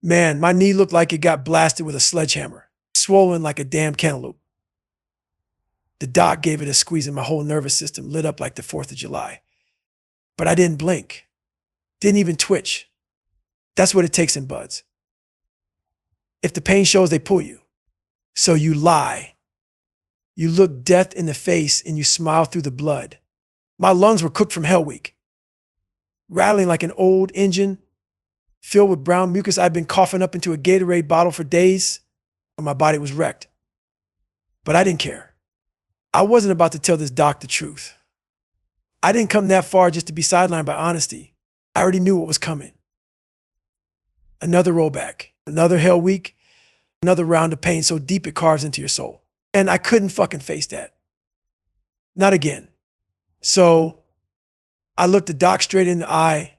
Man, my knee looked like it got blasted with a sledgehammer, swollen like a damn cantaloupe. The doc gave it a squeeze and my whole nervous system lit up like the 4th of July. But I didn't blink, didn't even twitch. That's what it takes in buds. If the pain shows, they pull you. So you lie. You look death in the face and you smile through the blood. My lungs were cooked from Hell Week, rattling like an old engine, filled with brown mucus I'd been coughing up into a Gatorade bottle for days, and my body was wrecked. But I didn't care. I wasn't about to tell this doc the truth. I didn't come that far just to be sidelined by honesty. I already knew what was coming. Another rollback, another Hell Week, another round of pain so deep it carves into your soul. And I couldn't fucking face that. Not again. So I looked the doc straight in the eye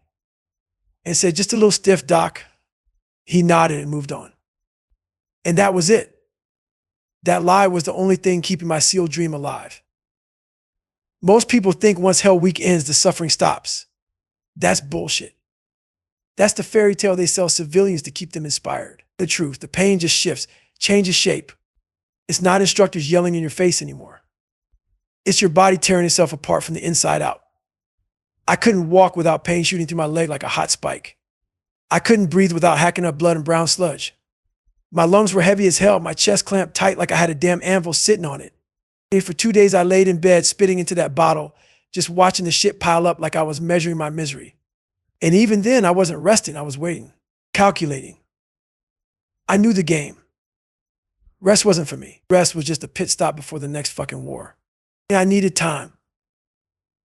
and said, "Just a little stiff, doc." He nodded and moved on. And that was it. That lie was the only thing keeping my SEAL dream alive. Most people think once Hell Week ends, the suffering stops. That's bullshit. That's the fairy tale they sell civilians to keep them inspired. The truth, the pain just shifts, changes shape. It's not instructors yelling in your face anymore. It's your body tearing itself apart from the inside out. I couldn't walk without pain shooting through my leg like a hot spike. I couldn't breathe without hacking up blood and brown sludge. My lungs were heavy as hell, my chest clamped tight like I had a damn anvil sitting on it. And for 2 days I laid in bed spitting into that bottle, just watching the shit pile up like I was measuring my misery. And even then I wasn't resting, I was waiting, calculating. I knew the game. Rest wasn't for me. Rest was just a pit stop before the next fucking war. And I needed time.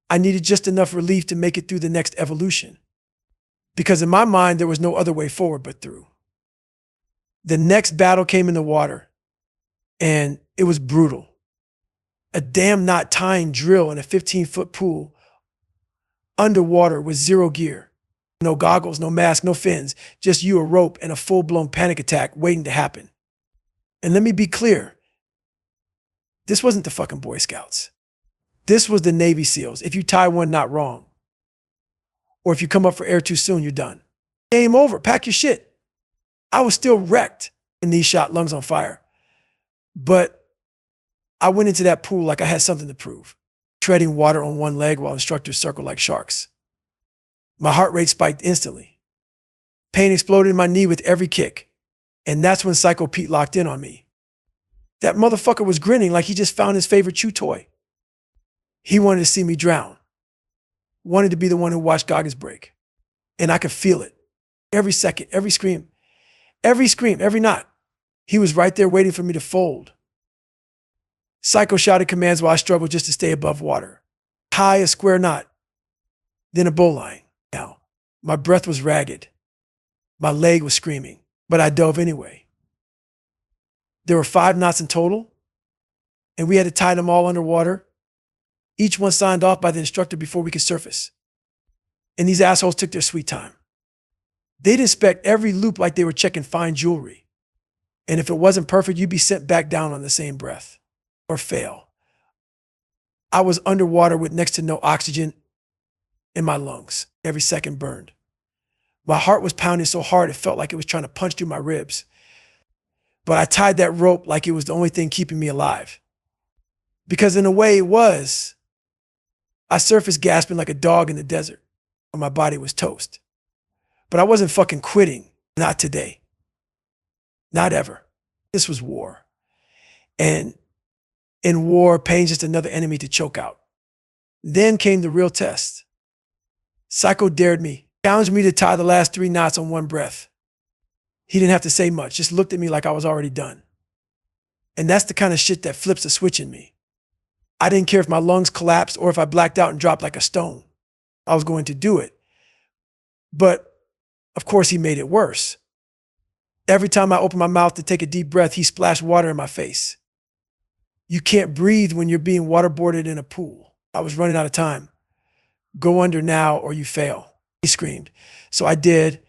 I needed just enough relief to make it through the next evolution. Because in my mind, there was no other way forward but through. The next battle came in the water, and it was brutal. A damn knot tying drill in a 15-foot pool, underwater with zero gear. No goggles, no mask, no fins, just you, a rope, and a full-blown panic attack waiting to happen. And let me be clear, this wasn't the fucking Boy Scouts. This was the Navy SEALs. If you tie one knot wrong, or if you come up for air too soon, you're done. Game over, pack your shit. I was still wrecked and knee shot, lungs on fire. But I went into that pool like I had something to prove, treading water on one leg while instructors circled like sharks. My heart rate spiked instantly. Pain exploded in my knee with every kick. And that's when Psycho Pete locked in on me. That motherfucker was grinning like he just found his favorite chew toy. He wanted to see me drown. Wanted to be the one who watched Goggins break. And I could feel it. Every second, every scream, every knot. He was right there waiting for me to fold. Psycho shouted commands while I struggled just to stay above water. Tie a square knot, then a bowline. Now, my breath was ragged. My leg was screaming, but I dove anyway. There were 5 knots in total, and we had to tie them all underwater. Each one signed off by the instructor before we could surface. And these assholes took their sweet time. They'd inspect every loop like they were checking fine jewelry. And if it wasn't perfect, you'd be sent back down on the same breath. Or fail. I was underwater with next to no oxygen in my lungs. Every second burned. My heart was pounding so hard it felt like it was trying to punch through my ribs. But I tied that rope like it was the only thing keeping me alive. Because in a way it was. I surfaced gasping like a dog in the desert, and my body was toast. But I wasn't fucking quitting. Not today. Not ever. This was war. And in war, pain's just another enemy to choke out. Then came the real test. Psycho dared me, challenged me to tie the last 3 knots on one breath. He didn't have to say much, just looked at me like I was already done. And that's the kind of shit that flips a switch in me. I didn't care if my lungs collapsed or if I blacked out and dropped like a stone. I was going to do it. But, of course, he made it worse. Every time I opened my mouth to take a deep breath, he splashed water in my face. You can't breathe when you're being waterboarded in a pool. I was running out of time. Go under now or you fail, he screamed. So I did.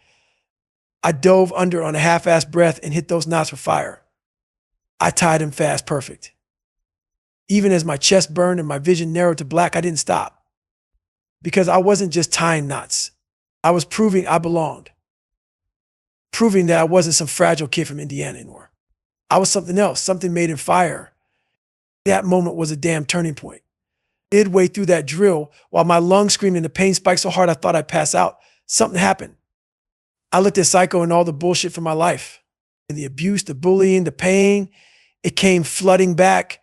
I dove under on a half-assed breath and hit those knots with fire. I tied him fast, perfect. Even as my chest burned and my vision narrowed to black, I didn't stop. Because I wasn't just tying knots. I was proving I belonged. proving that I wasn't some fragile kid from Indiana anymore. I was something else, something made in fire. That moment was a damn turning point. Midway through that drill, while my lungs screamed and the pain spiked so hard I thought I'd pass out, something happened. I looked at Psycho and all the bullshit from my life. And the abuse, the bullying, the pain, it came flooding back,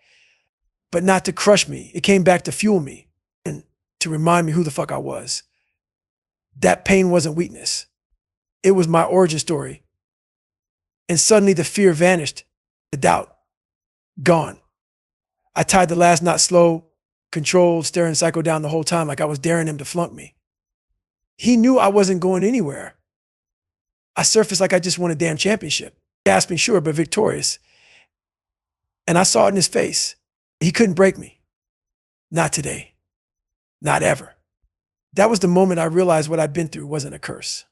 but not to crush me. It came back to fuel me and to remind me who the fuck I was. That pain wasn't weakness. It was my origin story. And suddenly the fear vanished, the doubt, gone. I tied the last knot slow, controlled, staring Psycho down the whole time like I was daring him to flunk me. He knew I wasn't going anywhere. I surfaced like I just won a damn championship. Gasping, sure, but victorious. And I saw it in his face. He couldn't break me. Not today. Not ever. That was the moment I realized what I'd been through wasn't a curse.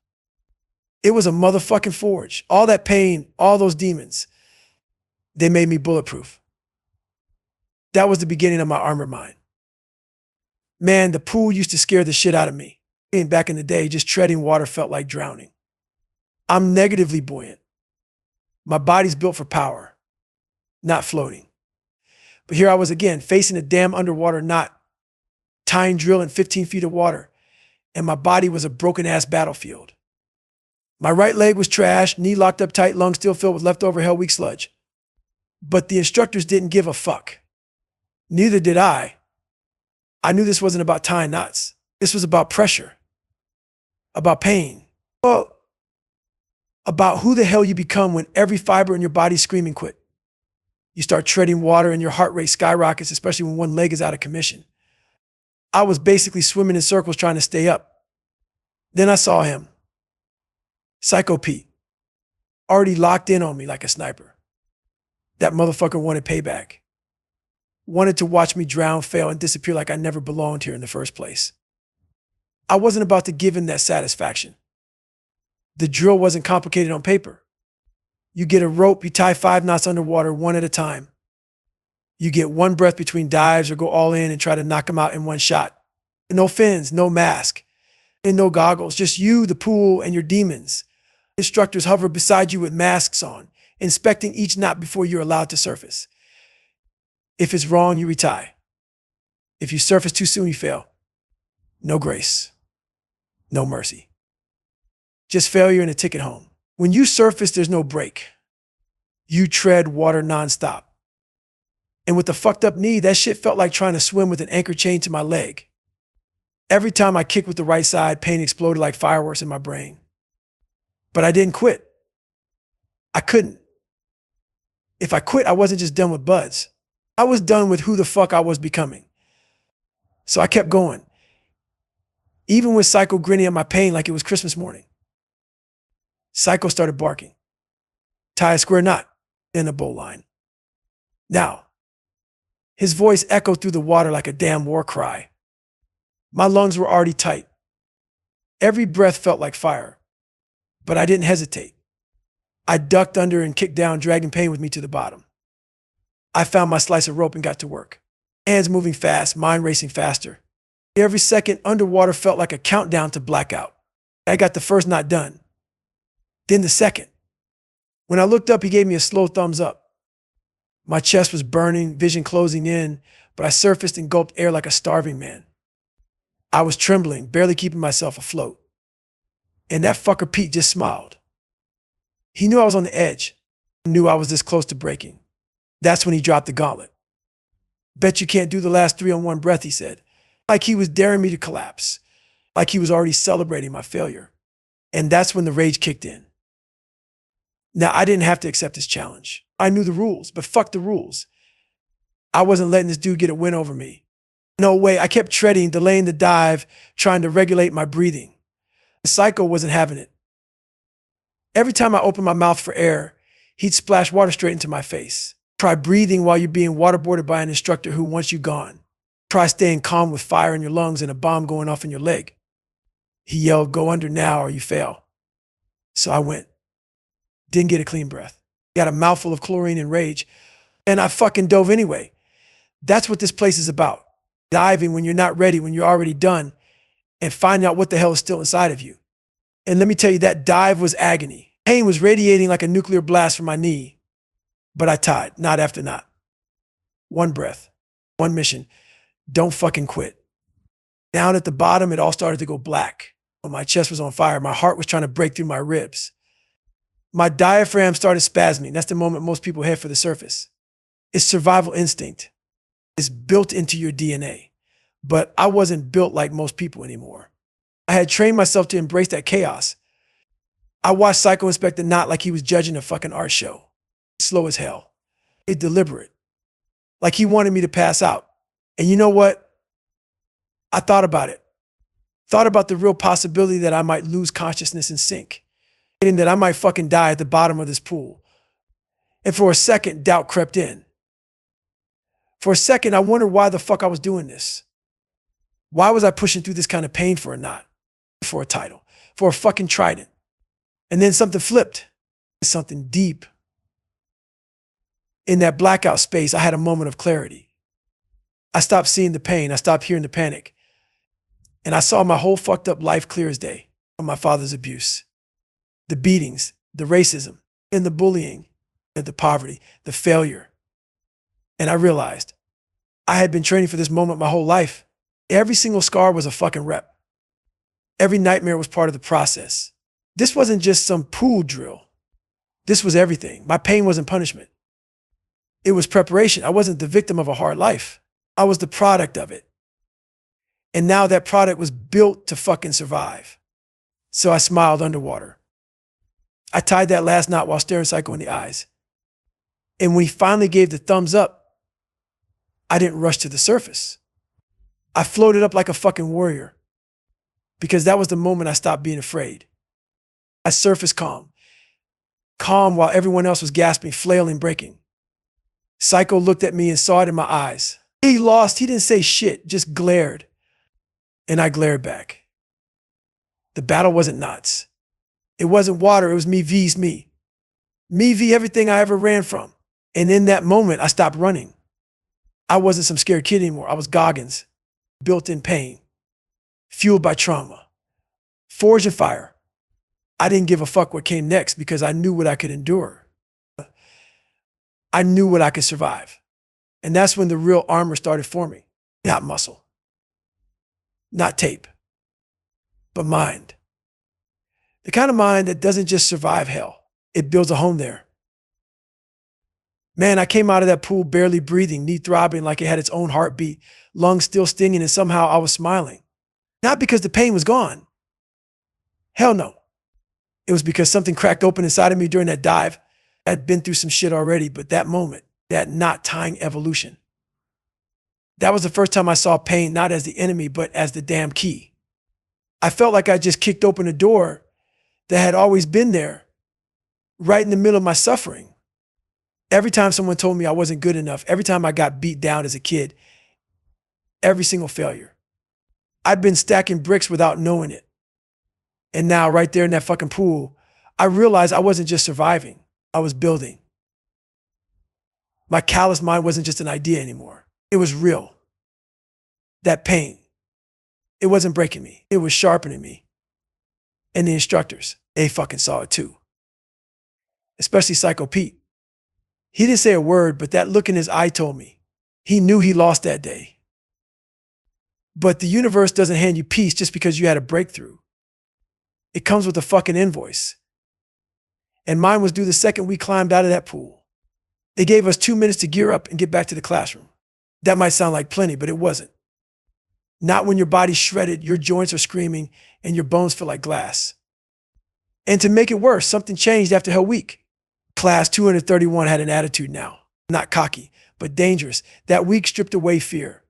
It was a motherfucking forge. All that pain, all those demons, they made me bulletproof. That was the beginning of my armored mind. Man, the pool used to scare the shit out of me. And back in the day, just treading water felt like drowning. I'm negatively buoyant. My body's built for power, not floating. But here I was again, facing a damn underwater knot, tying drill in 15 feet of water, and my body was a broken-ass battlefield. My right leg was trash, knee locked up tight, lungs still filled with leftover Hell Week sludge. But the instructors didn't give a fuck. Neither did I. I knew this wasn't about tying knots. This was about pressure, about pain. Well, about who the hell you become when every fiber in your body is screaming quit. You start treading water and your heart rate skyrockets, especially when one leg is out of commission. I was basically swimming in circles trying to stay up. Then I saw him. Psycho Pete. Already locked in on me like a sniper. That motherfucker wanted payback. Wanted to watch me drown, fail, and disappear like I never belonged here in the first place. I wasn't about to give him that satisfaction. The drill wasn't complicated on paper. You get a rope, you tie 5 knots underwater, one at a time. You get one breath between dives or go all in and try to knock them out in one shot. No fins, no mask, and no goggles, just you, the pool, and your demons. Instructors hover beside you with masks on, inspecting each knot before you're allowed to surface. If it's wrong, you retie. If you surface too soon, you fail. No grace. No mercy. Just failure and a ticket home. When you surface, there's no break. You tread water nonstop. And with the fucked up knee, that shit felt like trying to swim with an anchor chained to my leg. Every time I kicked with the right side, pain exploded like fireworks in my brain. But I didn't quit. I couldn't. If I quit, I wasn't just done with buds. I was done with who the fuck I was becoming. So I kept going. Even with Psycho grinning at my pain like it was Christmas morning. Psycho started barking. Tie a square knot in a bowl line. Now, his voice echoed through the water like a damn war cry. My lungs were already tight. Every breath felt like fire. But I didn't hesitate. I ducked under and kicked down, dragging pain with me to the bottom. I found my slice of rope and got to work. Hands moving fast, mind racing faster. Every second underwater felt like a countdown to blackout. I got the first knot done. Then the second. When I looked up, he gave me a slow thumbs up. My chest was burning, vision closing in, but I surfaced and gulped air like a starving man. I was trembling, barely keeping myself afloat. And that fucker Pete just smiled. He knew I was on the edge, knew I was this close to breaking. That's when he dropped the gauntlet. Bet you can't do the last 3 on 1 breath, he said. Like he was daring me to collapse. Like he was already celebrating my failure. And that's when the rage kicked in. Now, I didn't have to accept this challenge. I knew the rules, but fuck the rules. I wasn't letting this dude get a win over me. No way. I kept treading, delaying the dive, trying to regulate my breathing. The Psycho wasn't having it. Every time I opened my mouth for air, he'd splash water straight into my face. Try breathing while you're being waterboarded by an instructor who wants you gone. Try staying calm with fire in your lungs and a bomb going off in your leg. He yelled, "Go under now or you fail." So I went. Didn't get a clean breath. Got a mouthful of chlorine and rage. And I fucking dove anyway. That's what this place is about. Diving when you're not ready, when you're already done, and finding out what the hell is still inside of you. And let me tell you, that dive was agony. Pain was radiating like a nuclear blast from my knee, but I tied, knot after knot. One breath, one mission. Don't fucking quit. Down at the bottom, it all started to go black. My chest was on fire. My heart was trying to break through my ribs. My diaphragm started spasming. That's the moment most people head for the surface. It's survival instinct. It's built into your DNA. But I wasn't built like most people anymore. I had trained myself to embrace that chaos. I watched Psycho inspect the knot like he was judging a fucking art show. Slow as hell. It's deliberate. Like he wanted me to pass out. And you know what? I thought about it. Thought about the real possibility that I might lose consciousness and sink. And that I might fucking die at the bottom of this pool. And for a second, doubt crept in. For a second, I wondered why the fuck I was doing this. Why was I pushing through this kind of pain for a knot? For a title? For a fucking trident? And then something flipped. Something deep. In that blackout space, I had a moment of clarity. I stopped seeing the pain. I stopped hearing the panic. And I saw my whole fucked up life clear as day from my father's abuse. The beatings, the racism, and the bullying, and the poverty, the failure. And I realized I had been training for this moment my whole life. Every single scar was a fucking rep. Every nightmare was part of the process. This wasn't just some pool drill. This was everything. My pain wasn't punishment. It was preparation. I wasn't the victim of a hard life. I was the product of it. And now that product was built to fucking survive. So I smiled underwater. I tied that last knot while staring Psycho in the eyes. And when he finally gave the thumbs up, I didn't rush to the surface. I floated up like a fucking warrior. Because that was the moment I stopped being afraid. I surfaced calm. Calm while everyone else was gasping, flailing, breaking. Psycho looked at me and saw it in my eyes. He lost. He didn't say shit, just glared. And I glared back. The battle wasn't knots. It wasn't water. It was me vs me. Me v everything I ever ran from. And in that moment, I stopped running. I wasn't some scared kid anymore. I was Goggins, built in pain, fueled by trauma, forged in fire. I didn't give a fuck what came next because I knew what I could endure. I knew what I could survive. And that's when the real armor started forming. Not muscle, not tape, but mind. The kind of mind that doesn't just survive hell. It builds a home there. Man, I came out of that pool barely breathing, knee throbbing like it had its own heartbeat, lungs still stinging, and somehow I was smiling. Not because the pain was gone. Hell no. It was because something cracked open inside of me during that dive. I'd been through some shit already, but that moment, that knot tying evolution, that was the first time I saw pain not as the enemy, but as the damn key. I felt like I just kicked open a door that had always been there, right in the middle of my suffering. Every time someone told me I wasn't good enough, every time I got beat down as a kid, every single failure, I'd been stacking bricks without knowing it. And now right there in that fucking pool, I realized I wasn't just surviving, I was building. My callous mind wasn't just an idea anymore. It was real. That pain, it wasn't breaking me, it was sharpening me. And the instructors, they fucking saw it too. Especially Psycho Pete. He didn't say a word, but that look in his eye told me. He knew he lost that day. But the universe doesn't hand you peace just because you had a breakthrough. It comes with a fucking invoice. And mine was due the second we climbed out of that pool. They gave us 2 minutes to gear up and get back to the classroom. That might sound like plenty, but it wasn't. Not when your body's shredded, your joints are screaming, and your bones feel like glass. And to make it worse, something changed after Hell Week. Class 231 had an attitude now. Not cocky, but dangerous. That week stripped away fear.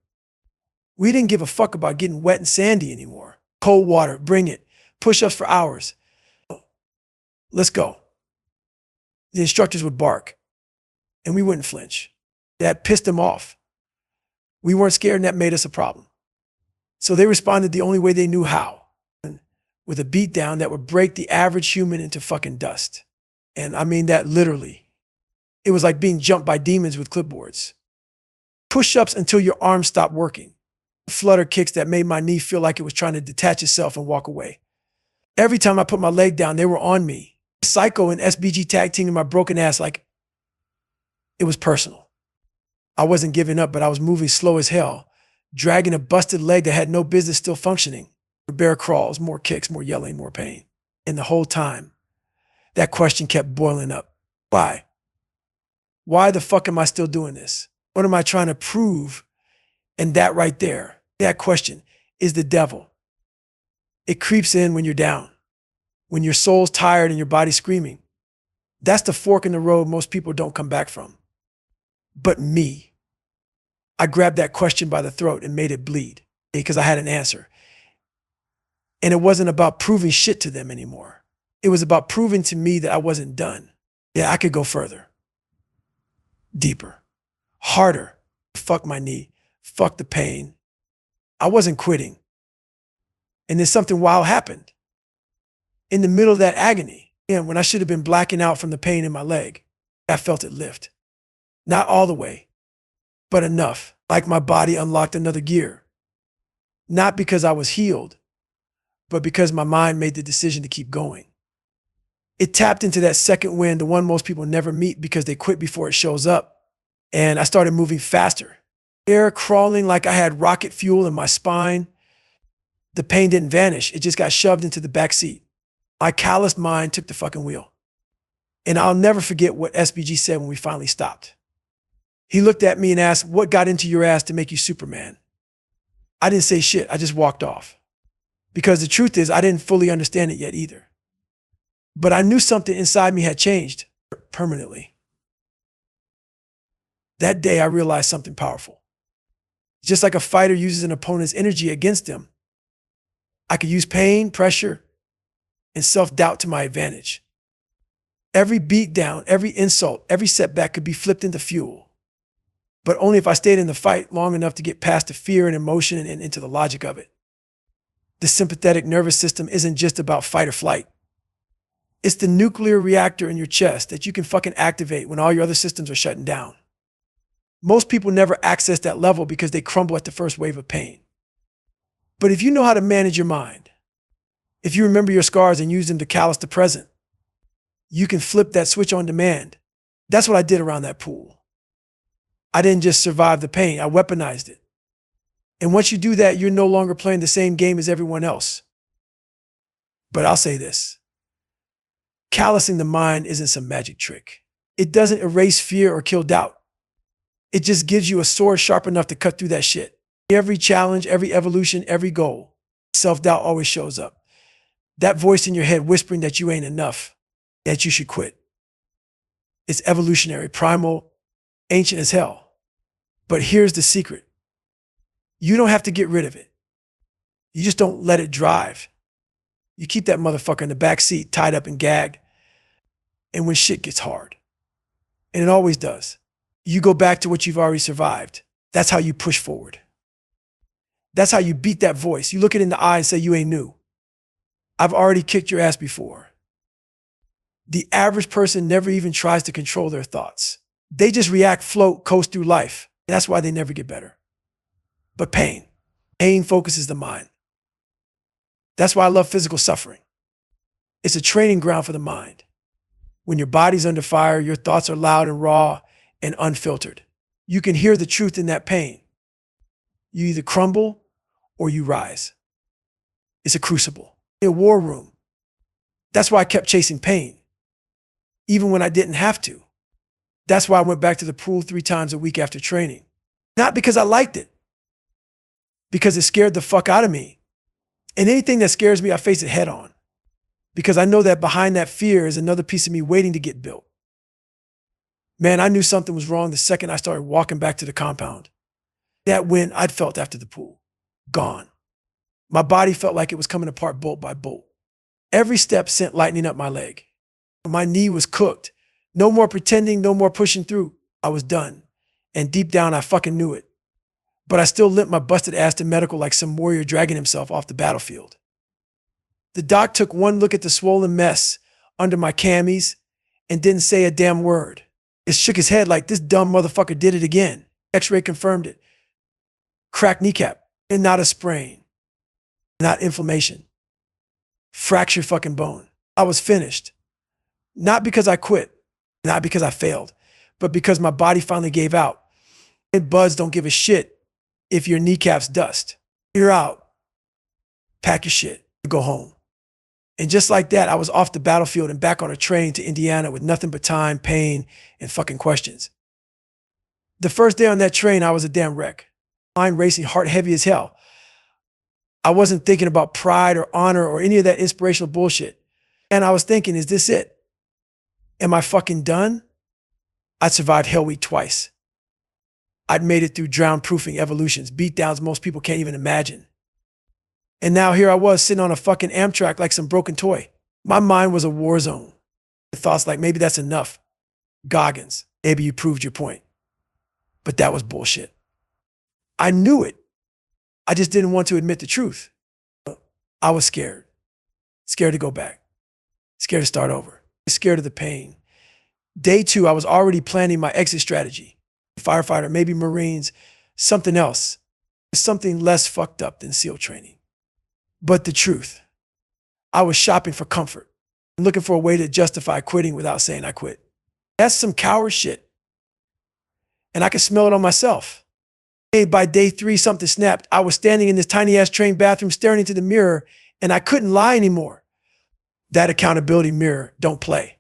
We didn't give a fuck about getting wet and sandy anymore. Cold water, bring it. Push-ups for hours. Let's go. The instructors would bark, and we wouldn't flinch. That pissed them off. We weren't scared, and that made us a problem. So they responded the only way they knew how, with a beatdown that would break the average human into fucking dust. And I mean that literally. It was like being jumped by demons with clipboards. Push-ups until your arms stopped working. Flutter kicks that made my knee feel like it was trying to detach itself and walk away. Every time I put my leg down, they were on me. Psycho and SBG tag teaming my broken ass like it was personal. I wasn't giving up, but I was moving slow as hell, dragging a busted leg that had no business still functioning. Bear crawls, more kicks, more yelling, more pain. And the whole time, that question kept boiling up. Why? Why the fuck am I still doing this? What am I trying to prove? And that right there, that question is the devil. It creeps in when you're down, when your soul's tired and your body's screaming. That's the fork in the road most people don't come back from. But me, I grabbed that question by the throat and made it bleed because I had an answer. And it wasn't about proving shit to them anymore. It was about proving to me that I wasn't done. Yeah, I could go further, deeper, harder. Fuck my knee, fuck the pain. I wasn't quitting. And then something wild happened. In the middle of that agony, and when I should have been blacking out from the pain in my leg, I felt it lift. Not all the way, but enough, like my body unlocked another gear. Not because I was healed, but because my mind made the decision to keep going. It tapped into that second wind, the one most people never meet because they quit before it shows up. And I started moving faster. Air crawling like I had rocket fuel in my spine. The pain didn't vanish. It just got shoved into the back seat. My calloused mind took the fucking wheel. And I'll never forget what SBG said when we finally stopped. He looked at me and asked, "What got into your ass to make you Superman?" I didn't say shit. I just walked off. Because the truth is, I didn't fully understand it yet either. But I knew something inside me had changed permanently. That day, I realized something powerful. Just like a fighter uses an opponent's energy against them, I could use pain, pressure, and self-doubt to my advantage. Every beatdown, every insult, every setback could be flipped into fuel. But only if I stayed in the fight long enough to get past the fear and emotion and into the logic of it. The sympathetic nervous system isn't just about fight or flight. It's the nuclear reactor in your chest that you can fucking activate when all your other systems are shutting down. Most people never access that level because they crumble at the first wave of pain. But if you know how to manage your mind, if you remember your scars and use them to callous the present, you can flip that switch on demand. That's what I did around that pool. I didn't just survive the pain, I weaponized it. And once you do that, you're no longer playing the same game as everyone else. But I'll say this. Callousing the mind isn't some magic trick. It doesn't erase fear or kill doubt. It just gives you a sword sharp enough to cut through that shit. Every challenge, every evolution, every goal, self-doubt always shows up. That voice in your head whispering that you ain't enough, that you should quit. It's evolutionary, primal, ancient as hell. But here's the secret. You don't have to get rid of it. You just don't let it drive. You keep that motherfucker in the back seat, tied up and gagged. And when shit gets hard, and it always does, you go back to what you've already survived. That's how you push forward. That's how you beat that voice. You look it in the eye and say, you ain't new. I've already kicked your ass before. The average person never even tries to control their thoughts. They just react, float, coast through life. That's why they never get better. But pain focuses the mind. That's why I love physical suffering. It's a training ground for the mind. When your body's under fire, your thoughts are loud and raw and unfiltered. You can hear the truth in that pain. You either crumble or you rise. It's a crucible, a war room. That's why I kept chasing pain, even when I didn't have to. That's why I went back to the pool 3 times a week after training. Not because I liked it, because it scared the fuck out of me. And anything that scares me, I face it head on. Because I know that behind that fear is another piece of me waiting to get built. Man, I knew something was wrong the second I started walking back to the compound. That wind I'd felt after the pool, gone. My body felt like it was coming apart bolt by bolt. Every step sent lightning up my leg. My knee was cooked. No more pretending, no more pushing through. I was done. And deep down, I fucking knew it. But I still limped my busted ass to medical like some warrior dragging himself off the battlefield. The doc took one look at the swollen mess under my camis and didn't say a damn word. It shook his head like this dumb motherfucker did it again. X-ray confirmed it. Cracked kneecap, and not a sprain, not inflammation. Fractured fucking bone. I was finished. Not because I quit, not because I failed, but because my body finally gave out. And buds don't give a shit if your kneecaps dust. You're out. Pack your shit. Go home. And just like that, I was off the battlefield and back on a train to Indiana with nothing but time, pain, and fucking questions. The first day on that train, I was a damn wreck. Mind racing, heart heavy as hell. I wasn't thinking about pride or honor or any of that inspirational bullshit. And I was thinking, is this it? Am I fucking done? I'd survived Hell Week twice. I'd made it through drown-proofing evolutions, beatdowns most people can't even imagine. And now here I was sitting on a fucking Amtrak like some broken toy. My mind was a war zone. The thoughts like, maybe that's enough. Goggins, maybe you proved your point. But that was bullshit. I knew it. I just didn't want to admit the truth. I was scared. Scared to go back. Scared to start over. Scared of the pain. Day 2, I was already planning my exit strategy. Firefighter, maybe Marines, something else. Something less fucked up than SEAL training. But the truth, I was shopping for comfort, looking for a way to justify quitting without saying I quit. That's some coward shit. And I could smell it on myself. Hey, by day 3, something snapped. I was standing in this tiny ass train bathroom staring into the mirror and I couldn't lie anymore. That accountability mirror don't play.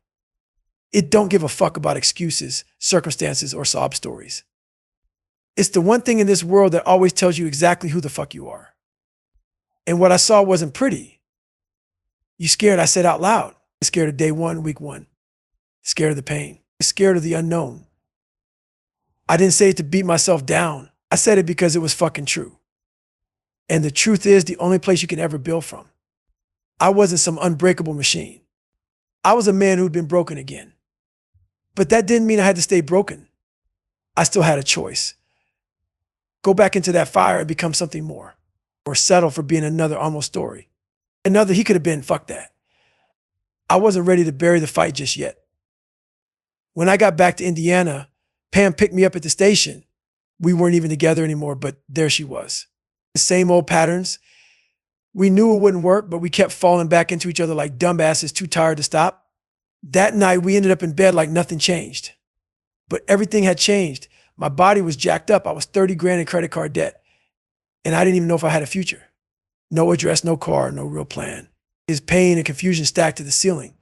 It don't give a fuck about excuses, circumstances, or sob stories. It's the one thing in this world that always tells you exactly who the fuck you are. And what I saw wasn't pretty. You scared, I said out loud. Scared of day 1, week 1. Scared of the pain. Scared of the unknown. I didn't say it to beat myself down. I said it because it was fucking true. And the truth is the only place you can ever build from. I wasn't some unbreakable machine. I was a man who'd been broken again. But that didn't mean I had to stay broken. I still had a choice. Go back into that fire and become something more. Or settle for being another almost story. Another he could have been, fuck that. I wasn't ready to bury the fight just yet. When I got back to Indiana, Pam picked me up at the station. We weren't even together anymore, but there she was. The same old patterns. We knew it wouldn't work, but we kept falling back into each other like dumbasses too tired to stop. That night, we ended up in bed like nothing changed. But everything had changed. My body was jacked up. I was 30 grand in credit card debt. And I didn't even know if I had a future. No address, no car, no real plan. His pain and confusion stacked to the ceiling.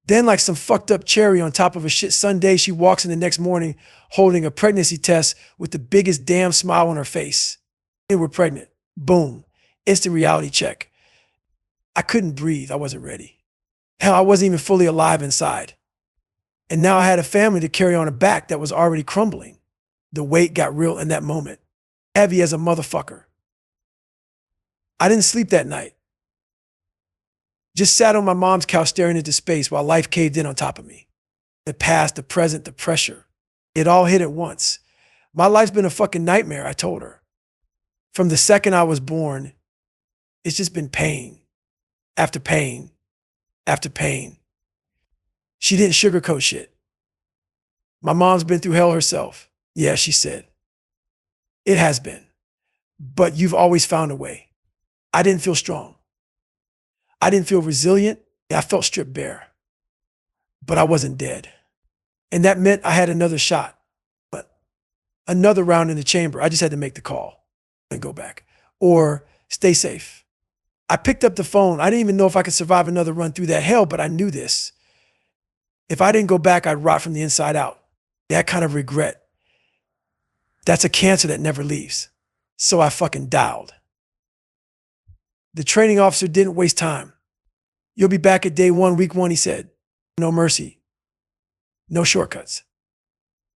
Then like some fucked up cherry on top of a shit sundae, she walks in the next morning holding a pregnancy test with the biggest damn smile on her face. And we're pregnant. Boom. Instant reality check. I couldn't breathe. I wasn't ready. Hell, I wasn't even fully alive inside. And now I had a family to carry on a back that was already crumbling. The weight got real in that moment. Heavy as a motherfucker. I didn't sleep that night. Just sat on my mom's couch staring into space while life caved in on top of me. The past, the present, the pressure. It all hit at once. My life's been a fucking nightmare, I told her. From the second I was born, it's just been pain. After pain. After pain. She didn't sugarcoat shit. My mom's been through hell herself. Yeah, she said. It has been. But you've always found a way. I didn't feel strong. I didn't feel resilient. I felt stripped bare. But I wasn't dead. And that meant I had another shot. But another round in the chamber. I just had to make the call and go back. Or stay safe. I picked up the phone. I didn't even know if I could survive another run through that hell, but I knew this. If I didn't go back, I'd rot from the inside out. That kind of regret. That's a cancer that never leaves. So I fucking dialed. The training officer didn't waste time. You'll be back at day 1, week 1, he said. No mercy. No shortcuts.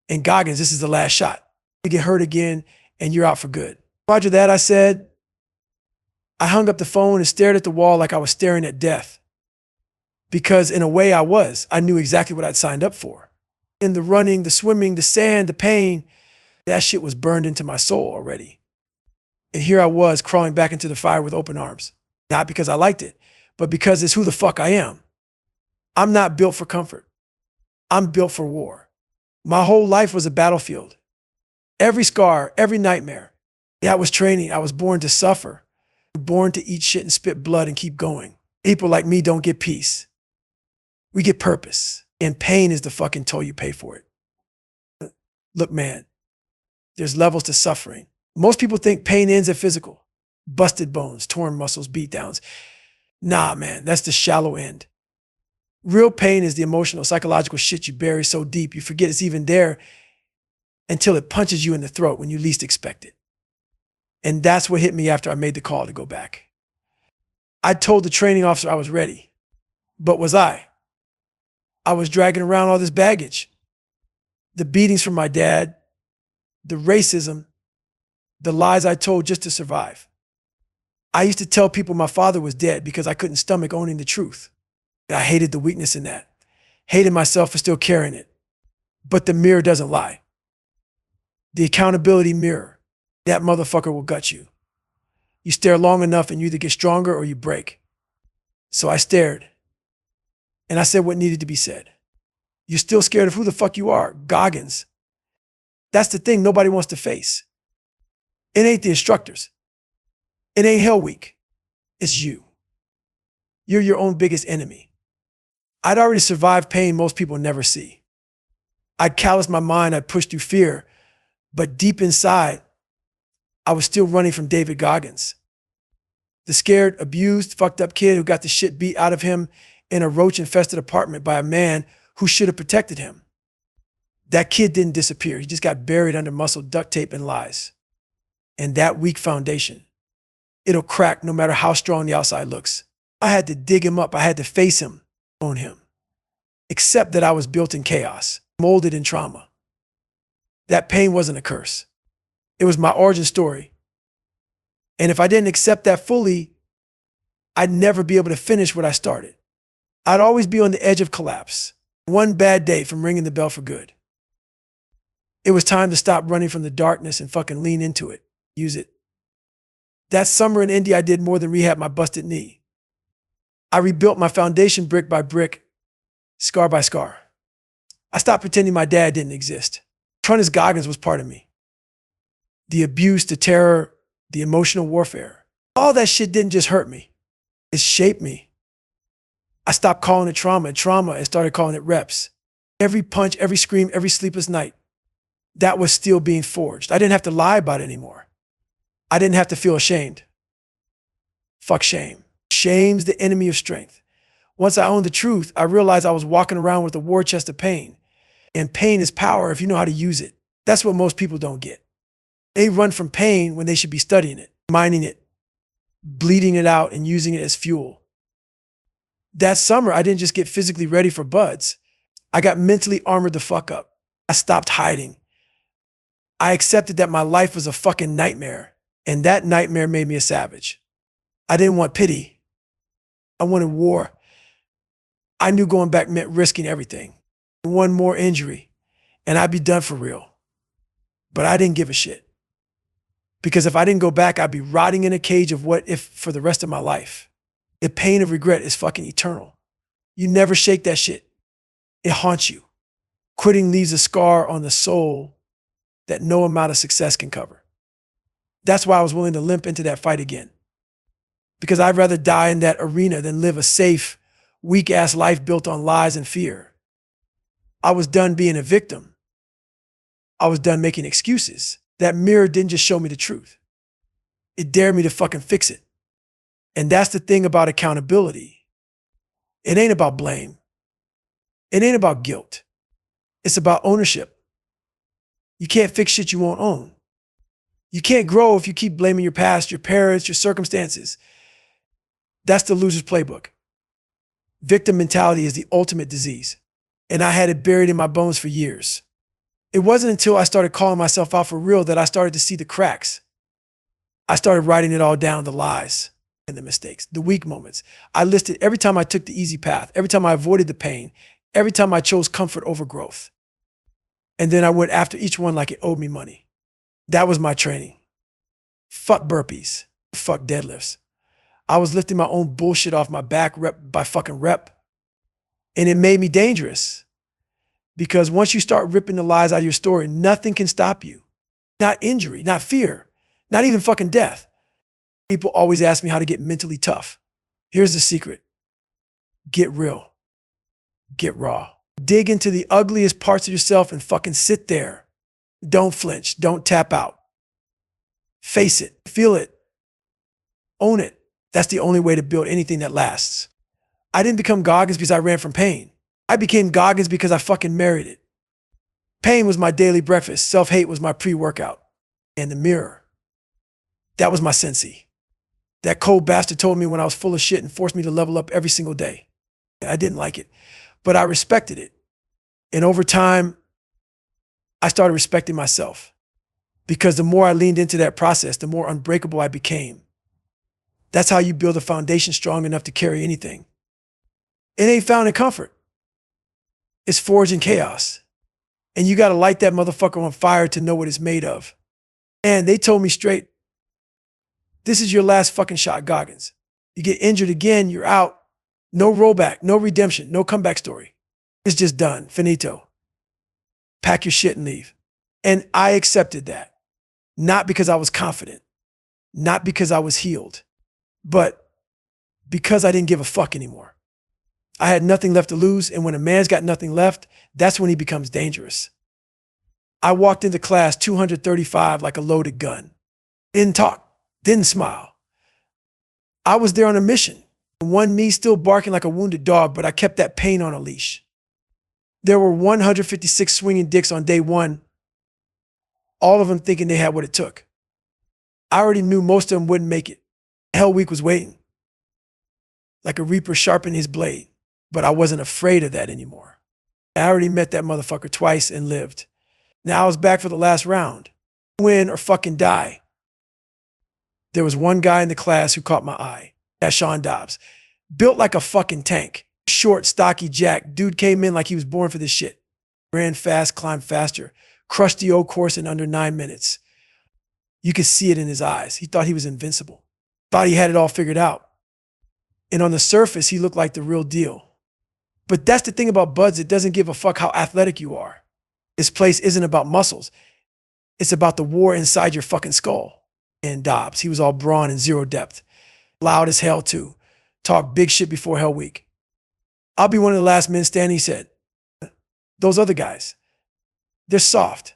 And Goggins, this is the last shot. You get hurt again and you're out for good. Roger that, I said. I hung up the phone and stared at the wall like I was staring at death. Because in a way I was. I knew exactly what I'd signed up for. In the running, the swimming, the sand, the pain, that shit was burned into my soul already. And here I was crawling back into the fire with open arms. Not because I liked it, but because it's who the fuck I am. I'm not built for comfort. I'm built for war. My whole life was a battlefield. Every scar, every nightmare. Yeah, I was training. I was born to suffer. Born to eat shit and spit blood and keep going. People like me don't get peace. We get purpose, and pain is the fucking toll you pay for it. Look, man, there's levels to suffering. Most people think pain ends at physical. Busted bones, torn muscles, beatdowns. Nah, man, that's the shallow end. Real pain is the emotional, psychological shit you bury so deep you forget it's even there until it punches you in the throat when you least expect it. And that's what hit me after I made the call to go back. I told the training officer I was ready, but was I? I was dragging around all this baggage. The beatings from my dad, the racism, the lies I told just to survive. I used to tell people my father was dead because I couldn't stomach owning the truth. I hated the weakness in that. Hated myself for still carrying it. But the mirror doesn't lie. The accountability mirror, that motherfucker will gut you. You stare long enough and you either get stronger or you break. So I stared. And I said what needed to be said. You're still scared of who the fuck you are, Goggins. That's the thing nobody wants to face. It ain't the instructors. It ain't Hell Week. It's you. You're your own biggest enemy. I'd already survived pain most people never see. I'd calloused my mind, I'd pushed through fear, but deep inside, I was still running from David Goggins. The scared, abused, fucked up kid who got the shit beat out of him in a roach-infested apartment by a man who should have protected him. That kid didn't disappear. He just got buried under muscle, duct tape, and lies. And that weak foundation, it'll crack no matter how strong the outside looks. I had to dig him up. I had to face him, own him. Accept that I was built in chaos, molded in trauma. That pain wasn't a curse. It was my origin story. And if I didn't accept that fully, I'd never be able to finish what I started. I'd always be on the edge of collapse, one bad day from ringing the bell for good. It was time to stop running from the darkness and fucking lean into it, use it. That summer in India, I did more than rehab my busted knee. I rebuilt my foundation brick by brick, scar by scar. I stopped pretending my dad didn't exist. Prentice Goggins was part of me. The abuse, the terror, the emotional warfare. All that shit didn't just hurt me. It shaped me. I stopped calling it trauma and started calling it reps. Every punch, every scream, every sleepless night, that was still being forged. I didn't have to lie about it anymore. I didn't have to feel ashamed. Fuck shame. Shame's the enemy of strength. Once I owned the truth, I realized I was walking around with a war chest of pain. And pain is power if you know how to use it. That's what most people don't get. They run from pain when they should be studying it, mining it, bleeding it out, and using it as fuel. That summer, I didn't just get physically ready for buds. I got mentally armored the fuck up. I stopped hiding. I accepted that my life was a fucking nightmare, and that nightmare made me a savage. I didn't want pity. I wanted war. I knew going back meant risking everything. One more injury, and I'd be done for real. But I didn't give a shit. Because if I didn't go back, I'd be rotting in a cage of what if for the rest of my life. The pain of regret is fucking eternal. You never shake that shit. It haunts you. Quitting leaves a scar on the soul that no amount of success can cover. That's why I was willing to limp into that fight again. Because I'd rather die in that arena than live a safe, weak-ass life built on lies and fear. I was done being a victim. I was done making excuses. That mirror didn't just show me the truth. It dared me to fucking fix it. And that's the thing about accountability. It ain't about blame. It ain't about guilt. It's about ownership. You can't fix shit you won't own. You can't grow if you keep blaming your past, your parents, your circumstances. That's the loser's playbook. Victim mentality is the ultimate disease. And I had it buried in my bones for years. It wasn't until I started calling myself out for real that I started to see the cracks. I started writing it all down, the lies and the mistakes, the weak moments. I listed every time I took the easy path, every time I avoided the pain, every time I chose comfort over growth. And then I went after each one like it owed me money. That was my training. Fuck burpees. Fuck deadlifts. I was lifting my own bullshit off my back rep by fucking rep. And it made me dangerous. Because once you start ripping the lies out of your story, nothing can stop you. Not injury, not fear, not even fucking death. People always ask me how to get mentally tough. Here's the secret. Get real. Get raw. Dig into the ugliest parts of yourself and fucking sit there. Don't flinch. Don't tap out. Face it. Feel it. Own it. That's the only way to build anything that lasts. I didn't become Goggins because I ran from pain. I became Goggins because I fucking married it. Pain was my daily breakfast. Self-hate was my pre-workout. And the mirror, that was my sensei. That cold bastard told me when I was full of shit and forced me to level up every single day. I didn't like it, but I respected it. And over time, I started respecting myself, because the more I leaned into that process, the more unbreakable I became. That's how you build a foundation strong enough to carry anything. It ain't found in comfort. It's forged in chaos. And you got to light that motherfucker on fire to know what it's made of. And they told me straight, this is your last fucking shot, Goggins. You get injured again, you're out. No rollback, no redemption, no comeback story. It's just done, finito. Pack your shit and leave. And I accepted that. Not because I was confident, not because I was healed, but because I didn't give a fuck anymore. I had nothing left to lose, and when a man's got nothing left, that's when he becomes dangerous. I walked into class 235 like a loaded gun. Didn't talk, didn't smile. I was there on a mission. One knee still barking like a wounded dog, but I kept that pain on a leash. There were 156 swinging dicks on day one, all of them thinking they had what it took. I already knew most of them wouldn't make it. Hell Week was waiting, like a reaper sharpening his blade, but I wasn't afraid of that anymore. I already met that motherfucker twice and lived. Now I was back for the last round. Win or fucking die. There was one guy in the class who caught my eye. That's Sean Dobbs. Built like a fucking tank. Short, stocky jack. Dude came in like he was born for this shit. Ran fast, climbed faster. Crushed the old course in under 9 minutes. You could see it in his eyes. He thought he was invincible. Thought he had it all figured out. And on the surface, he looked like the real deal. But that's the thing about Buds. It doesn't give a fuck how athletic you are. This place isn't about muscles. It's about the war inside your fucking skull. And Dobbs, he was all brawn and zero depth. Loud as hell too. Talked big shit before Hell Week. I'll be one of the last men standing, he said. Those other guys, they're soft.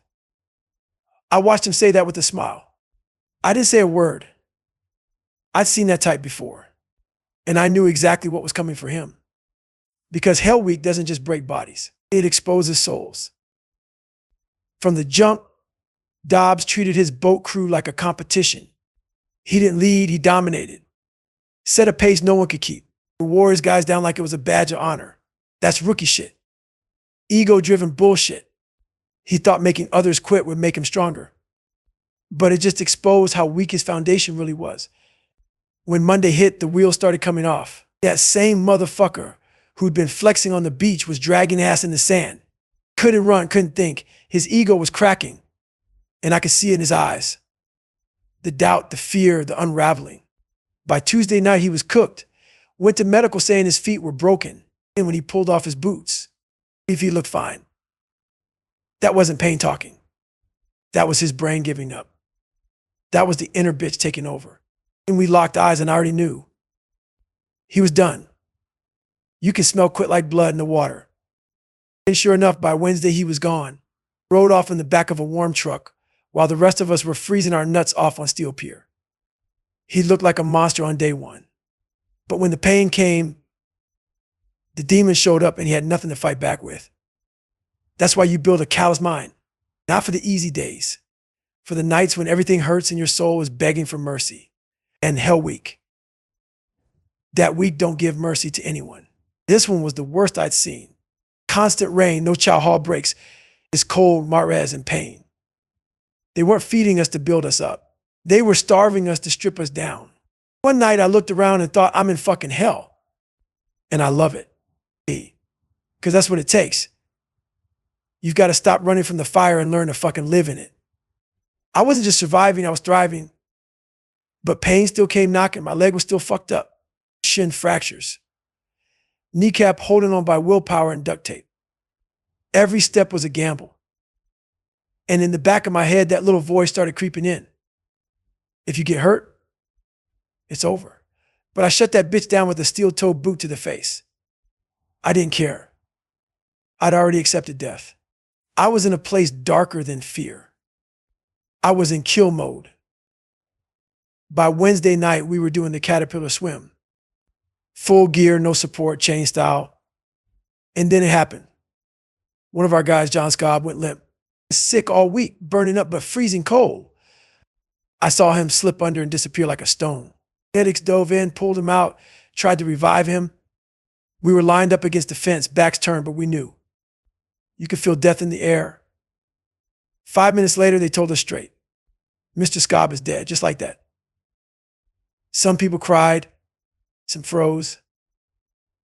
I watched him say that with a smile. I didn't say a word. I'd seen that type before. And I knew exactly what was coming for him. Because Hell Week doesn't just break bodies. It exposes souls. From the jump, Dobbs treated his boat crew like a competition. He didn't lead, he dominated. Set a pace no one could keep. Wore his guys down like it was a badge of honor. That's rookie shit. Ego-driven bullshit. He thought making others quit would make him stronger. But it just exposed how weak his foundation really was. When Monday hit, the wheels started coming off. That same motherfucker who'd been flexing on the beach was dragging ass in the sand. Couldn't run, couldn't think. His ego was cracking. And I could see it in his eyes. The doubt, the fear, the unraveling. By Tuesday night, he was cooked. Went to medical saying his feet were broken. And when he pulled off his boots, his feet looked fine. That wasn't pain talking. That was his brain giving up. That was the inner bitch taking over. And we locked eyes and I already knew. He was done. You could smell quit like blood in the water. And sure enough, by Wednesday, he was gone. Rode off in the back of a warm truck while the rest of us were freezing our nuts off on Steel Pier. He looked like a monster on day one. But when the pain came, the demons showed up and he had nothing to fight back with. That's why you build a callous mind, not for the easy days, for the nights when everything hurts and your soul is begging for mercy. And Hell Week. That week don't give mercy to anyone. This one was the worst I'd seen. Constant rain, no chow hall breaks. It's cold, Marez, and pain. They weren't feeding us to build us up. They were starving us to strip us down. One night I looked around and thought, I'm in fucking hell. And I love it. Because that's what it takes. You've got to stop running from the fire and learn to fucking live in it. I wasn't just surviving, I was thriving. But pain still came knocking. My leg was still fucked up. Shin fractures. Kneecap holding on by willpower and duct tape. Every step was a gamble. And in the back of my head, that little voice started creeping in. If you get hurt, it's over. But I shut that bitch down with a steel-toed boot to the face. I didn't care. I'd already accepted death. I was in a place darker than fear. I was in kill mode. By Wednesday night, we were doing the Caterpillar swim. Full gear, no support, chain style. And then it happened. One of our guys, John Scobb, went limp. Sick all week, burning up but freezing cold. I saw him slip under and disappear like a stone. Medics dove in, pulled him out, tried to revive him. We were lined up against the fence, backs turned, but we knew. You could feel death in the air. 5 minutes later, they told us straight. Mr. Scobb is dead, just like that. Some people cried, some froze.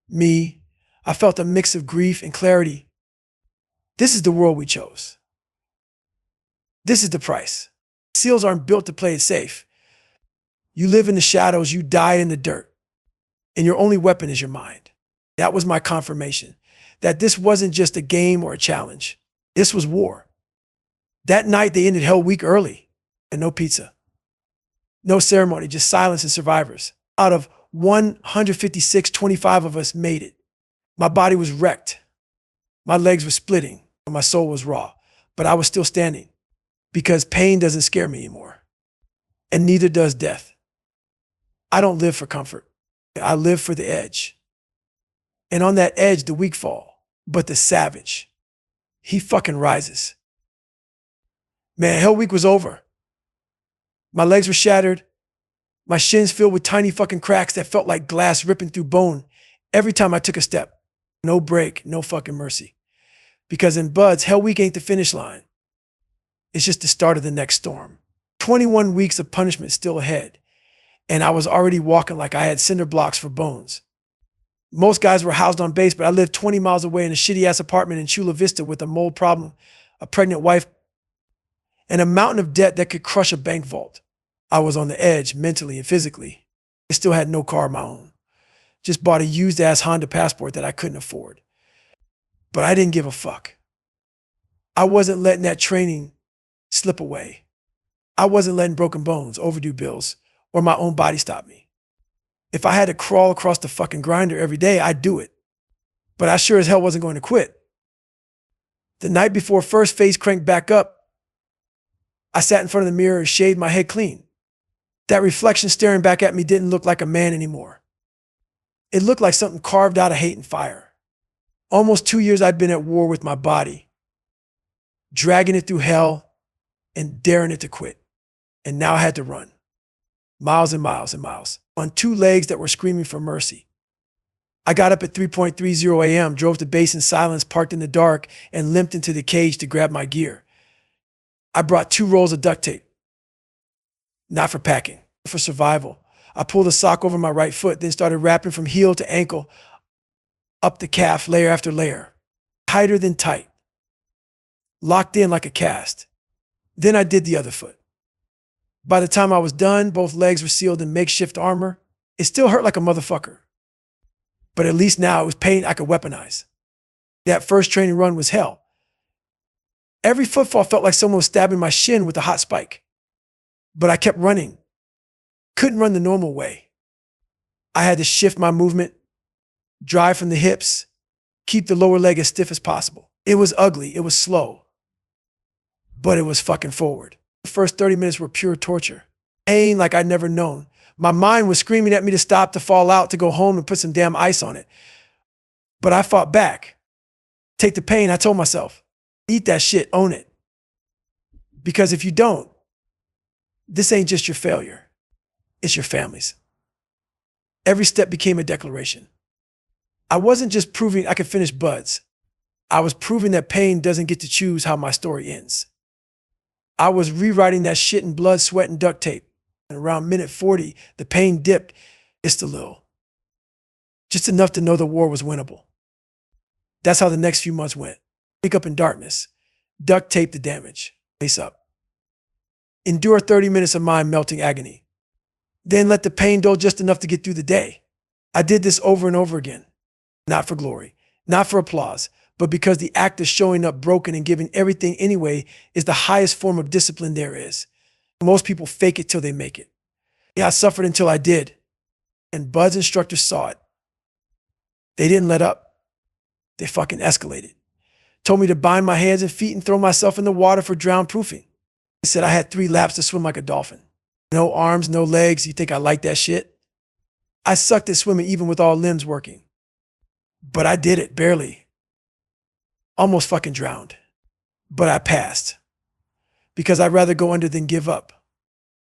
Me, I felt a mix of grief and clarity. This is the world we chose. This is the price. SEALs aren't built to play it safe. You live in the shadows, you die in the dirt, and your only weapon is your mind. That was my confirmation, that this wasn't just a game or a challenge. This was war. That night, they ended Hell Week early, and no pizza. No ceremony, just silence and survivors. Out of 156, 25 of us made it. My body was wrecked. My legs were splitting, and my soul was raw, but I was still standing because pain doesn't scare me anymore, and neither does death. I don't live for comfort. I live for the edge. And on that edge, the weak fall, but the savage, he fucking rises. Man, Hell Week was over. My legs were shattered. My shins filled with tiny fucking cracks that felt like glass ripping through bone every time I took a step. No break, no fucking mercy. Because in Buds, Hell Week ain't the finish line. It's just the start of the next storm. 21 weeks of punishment still ahead. And I was already walking like I had cinder blocks for bones. Most guys were housed on base, but I lived 20 miles away in a shitty-ass apartment in Chula Vista with a mold problem, a pregnant wife, and a mountain of debt that could crush a bank vault. I was on the edge mentally and physically. I still had no car of my own. Just bought a used-ass Honda Passport that I couldn't afford. But I didn't give a fuck. I wasn't letting that training slip away. I wasn't letting broken bones, overdue bills, or my own body stop me. If I had to crawl across the fucking grinder every day, I'd do it. But I sure as hell wasn't going to quit. The night before first phase cranked back up, I sat in front of the mirror and shaved my head clean. That reflection staring back at me didn't look like a man anymore. It looked like something carved out of hate and fire. Almost 2 years I'd been at war with my body, dragging it through hell and daring it to quit. And now I had to run. Miles and miles and miles, on two legs that were screaming for mercy. I got up at 3:30 a.m., drove to base in silence, parked in the dark, and limped into the cage to grab my gear. I brought 2 rolls of duct tape. Not for packing, for survival. I pulled a sock over my right foot, then started wrapping from heel to ankle, up the calf, layer after layer, tighter than tight, locked in like a cast. Then I did the other foot. By the time I was done, both legs were sealed in makeshift armor. It still hurt like a motherfucker. But at least now it was pain I could weaponize. That first training run was hell. Every footfall felt like someone was stabbing my shin with a hot spike. But I kept running. Couldn't run the normal way. I had to shift my movement, drive from the hips, keep the lower leg as stiff as possible. It was ugly, it was slow, but it was fucking forward. The first 30 minutes were pure torture. Pain like I'd never known. My mind was screaming at me to stop, to fall out, to go home and put some damn ice on it. But I fought back. Take the pain, I told myself. Eat that shit, own it. Because if you don't, this ain't just your failure. It's your family's. Every step became a declaration. I wasn't just proving I could finish Buds. I was proving that pain doesn't get to choose how my story ends. I was rewriting that shit in blood, sweat, and duct tape. And around minute 40, the pain dipped just a little. Just enough to know the war was winnable. That's how the next few months went. Wake up in darkness. Duct tape the damage. Face up. Endure 30 minutes of mind-melting agony. Then let the pain dull just enough to get through the day. I did this over and over again. Not for glory, not for applause, but because the act of showing up broken and giving everything anyway is the highest form of discipline there is. Most people fake it till they make it. Yeah, I suffered until I did. And Bud's instructors saw it. They didn't let up. They fucking escalated. told me to bind my hands and feet and throw myself in the water for drown proofing. He said I had 3 laps to swim like a dolphin. No arms, no legs. You think I like that shit? I sucked at swimming even with all limbs working. But I did it, barely. Almost fucking drowned. But I passed. Because I'd rather go under than give up.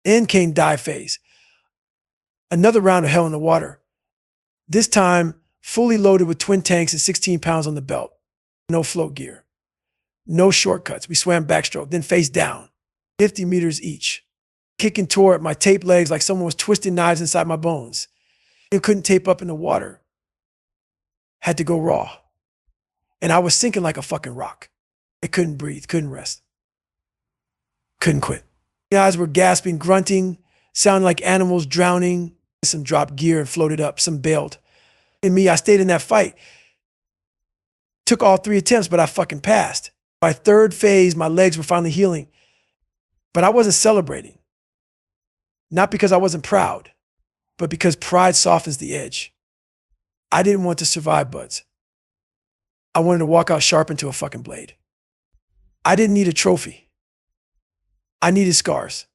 In came dive phase. Another round of hell in the water. This time, fully loaded with twin tanks and 16 pounds on the belt. No float gear. No shortcuts. We swam backstroke, then face down. 50 meters each. Kicking toward my taped legs like someone was twisting knives inside my bones. It couldn't tape up in the water. Had to go raw. And I was sinking like a fucking rock. I couldn't breathe, couldn't rest. Couldn't quit. The eyes were gasping, grunting, sounding like animals drowning. Some dropped gear and floated up, some bailed. And me, I stayed in that fight. Took all 3 attempts, but I fucking passed. By 3rd phase, my legs were finally healing. But I wasn't celebrating. Not because I wasn't proud, but because pride softens the edge. I didn't want to survive, buds. I wanted to walk out sharpened to a fucking blade. I didn't need a trophy. I needed scars.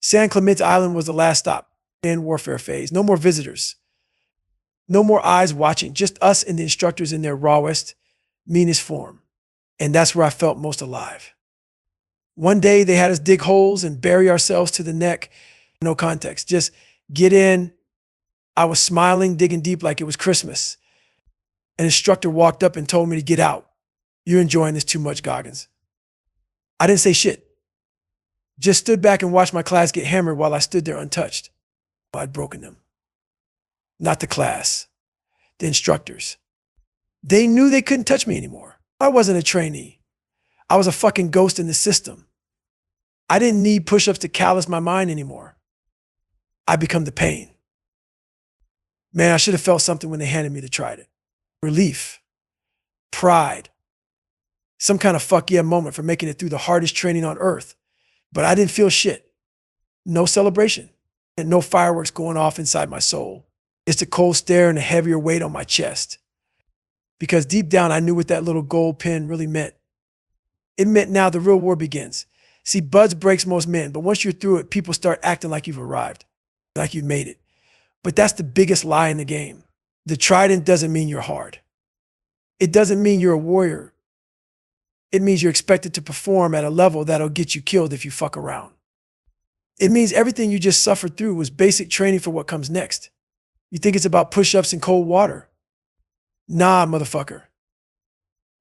San Clemente Island was the last stop in warfare phase. No more visitors. No more eyes watching, just us and the instructors in their rawest, meanest form. And that's where I felt most alive. One day they had us dig holes and bury ourselves to the neck. No context, just get in. I was smiling, digging deep like it was Christmas. An instructor walked up and told me to get out. You're enjoying this too much, Goggins. I didn't say shit. Just stood back and watched my class get hammered while I stood there untouched. I'd broken them. Not the class, the instructors. They knew they couldn't touch me anymore. I wasn't a trainee. I was a fucking ghost in the system. I didn't need push-ups to callous my mind anymore. I become the pain. Man, I should have felt something when they handed me the Trident. Relief, pride, some kind of fuck yeah moment for making it through the hardest training on earth. But I didn't feel shit. No celebration and no fireworks going off inside my soul. It's the cold stare and a heavier weight on my chest. Because deep down, I knew what that little gold pin really meant. It meant now the real war begins. See, buds breaks most men, but once you're through it, people start acting like you've arrived, like you've made it. But that's the biggest lie in the game. The Trident doesn't mean you're hard. It doesn't mean you're a warrior. It means you're expected to perform at a level that'll get you killed if you fuck around. It means everything you just suffered through was basic training for what comes next. You think it's about push-ups and cold water? Nah, motherfucker.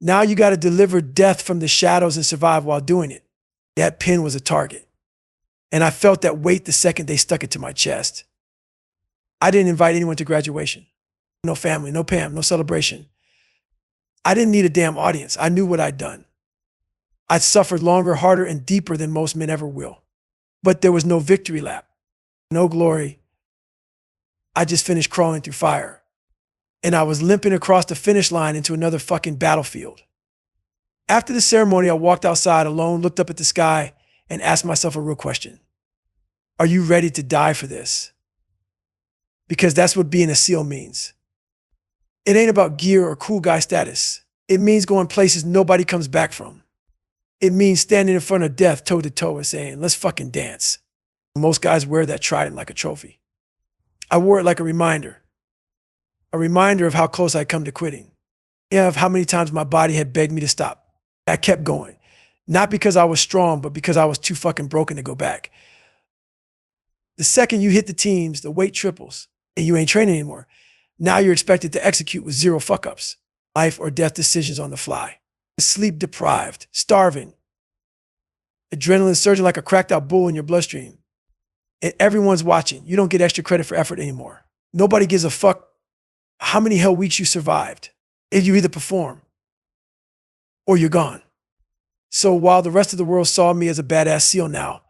Now you got to deliver death from the shadows and survive while doing it. That pin was a target. And I felt that weight the second they stuck it to my chest. I didn't invite anyone to graduation. No family, no Pam, no celebration. I didn't need a damn audience. I knew what I'd done. I'd suffered longer, harder, and deeper than most men ever will. But there was no victory lap, no glory. I just finished crawling through fire. And I was limping across the finish line into another fucking battlefield. After the ceremony, I walked outside alone, looked up at the sky, and asked myself a real question. Are you ready to die for this? Because that's what being a SEAL means. It ain't about gear or cool guy status. It means going places nobody comes back from. It means standing in front of death toe to toe and saying, let's fucking dance. Most guys wear that Trident like a trophy. I wore it like a reminder of how close I'd come to quitting. Yeah, of how many times my body had begged me to stop. I kept going. Not because I was strong, but because I was too fucking broken to go back. The second you hit the teams, the weight triples, and you ain't training anymore. Now you're expected to execute with 0 fuck-ups. Life or death decisions on the fly. Sleep deprived, starving. Adrenaline surging like a cracked out bull in your bloodstream. And everyone's watching. You don't get extra credit for effort anymore. Nobody gives a fuck how many hell weeks you survived. If you either perform or you're gone. So while the rest of the world saw me as a badass SEAL now,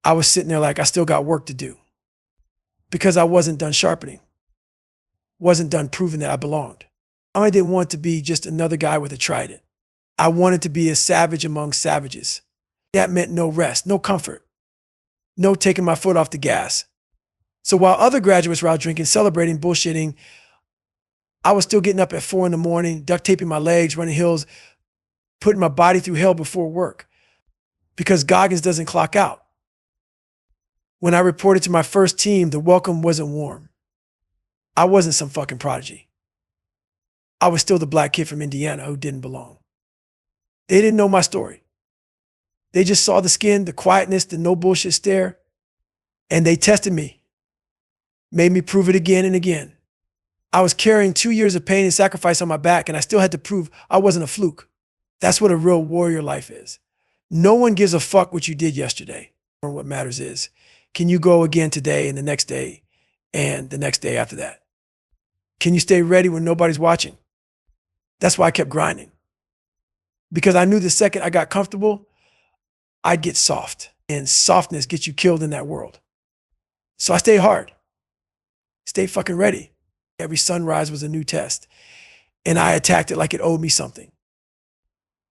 I was sitting there like I still got work to do. Because I wasn't done sharpening. Wasn't done proving that I belonged. I didn't want to be just another guy with a Trident. I wanted to be a savage among savages. That meant no rest, no comfort, no taking my foot off the gas. So while other graduates were out drinking, celebrating, bullshitting, I was still getting up at 4 in the morning, duct taping my legs, running hills, putting my body through hell before work because Goggins doesn't clock out. When I reported to my first team, the welcome wasn't warm. I wasn't some fucking prodigy. I was still the black kid from Indiana who didn't belong. They didn't know my story. They just saw the skin, the quietness, the no bullshit stare, and they tested me, made me prove it again and again. I was carrying 2 years of pain and sacrifice on my back, and I still had to prove I wasn't a fluke. That's what a real warrior life is. No one gives a fuck what you did yesterday, or what matters is, can you go again today and the next day and the next day after that? Can you stay ready when nobody's watching? That's why I kept grinding. Because I knew the second I got comfortable, I'd get soft. And softness gets you killed in that world. So I stayed hard. Stayed fucking ready. Every sunrise was a new test. And I attacked it like it owed me something.